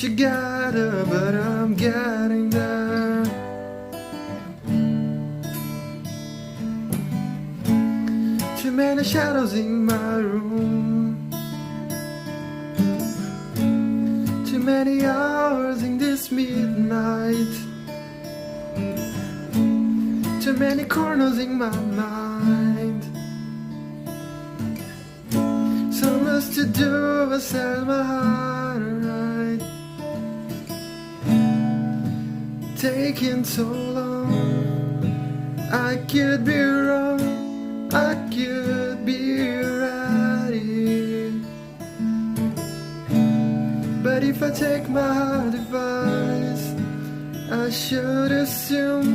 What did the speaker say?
together, but I'm getting there. Too many shadows in my room, too many hours in this midnight, too many corners in my mind. So much to do but set my heart right. Taking so long, I could be wrong, I could be ready. But if I take my heart advice, I should assume